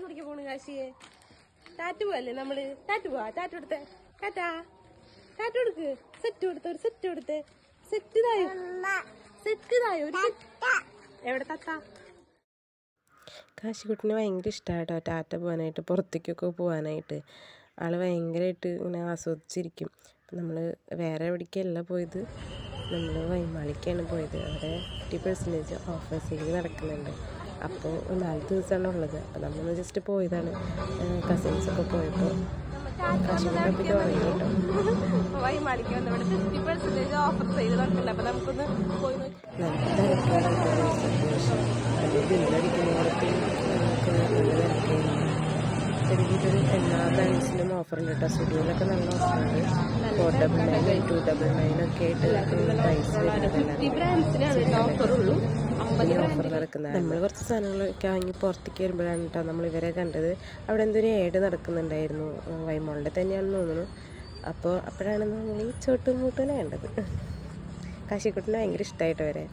പിടിക്കാൻ പോണു കാശിയെ. ടാറ്റു പോവല്ലേ നമ്മള്? ടാറ്റു പോവാ. ടാറ്റു എടുത്തേ. ടാറ്റാ. ടാറ്റു എടുക്ക്. സെറ്റ് കൊടുത്ത് ഒരു സെറ്റ് കൊടുത്ത്. സെറ്റ് ഇതായോ? സെറ്റ് ഇതായോ? ഒരു എവിടെ തത്ത? കാശിക്കുട്ടിന് ഭയങ്കര ഇഷ്ടമായിട്ടോ ടാറ്റ പോകാനായിട്ട്, പുറത്തേക്കൊക്കെ പോകാനായിട്ട്. ആൾ ഭയങ്കരമായിട്ട് ഇങ്ങനെ ആസ്വദിച്ചിരിക്കും. അപ്പം നമ്മൾ വേറെ എവിടേക്കല്ല പോയത്, നമ്മൾ വൈമാളിക്കാണ് പോയത്. അവിടെ 50% ഓഫർ സെയിൽ നടക്കുന്നുണ്ട്. അപ്പോൾ 4 ദിവസമാണ് ഉള്ളത്. അപ്പോൾ നമ്മളൊന്ന് ജസ്റ്റ് പോയതാണ്. കസിൻസൊക്കെ പോയപ്പോൾ കാശിക്കുട്ടി ഉറങ്ങി കേട്ടോ. വൈമാളിക്ക് വന്നവിടെ 50% ഓഫർ സെയിൽ നടക്കുന്നുണ്ട്. അപ്പം നമുക്കൊന്ന് പോയി നോക്കി. നല്ല തിരക്കാണ് അത്യാവശ്യം. അത് ബില്ലടിക്കുന്നിടത്ത് നമുക്ക് നല്ല തിരക്കായിരുന്നു. ശരിക്കും എല്ലാ ബാങ്ക്സിലും ഓഫറുണ്ട് കേട്ടോ. സ്റ്റുഡിയോയിലൊക്കെ നല്ല ഓഫറുണ്ട്. 499, 299 ഒക്കെ ആയിട്ട് പ്രൈസ് ഓഫർ നടക്കുന്നത്. നമ്മൾ കുറച്ച് സാധനങ്ങളൊക്കെ വാങ്ങി പുറത്തേക്ക് വരുമ്പോഴാണ് കേട്ടോ നമ്മൾ ഇവരെ കണ്ടത്. അവിടെ എന്തൊരു ഏഡ് നടക്കുന്നുണ്ടായിരുന്നു, വൈമോളിൻ്റെ തന്നെയാണെന്ന് തോന്നുന്നു. അപ്പോൾ അപ്പോഴാണ് നമ്മൾ ഈ ചോട്ടും മൂട്ടനെ കണ്ടത്. കാശിക്കുട്ടിന് ഭയങ്കര ഇഷ്ടമായിട്ട് വരെ.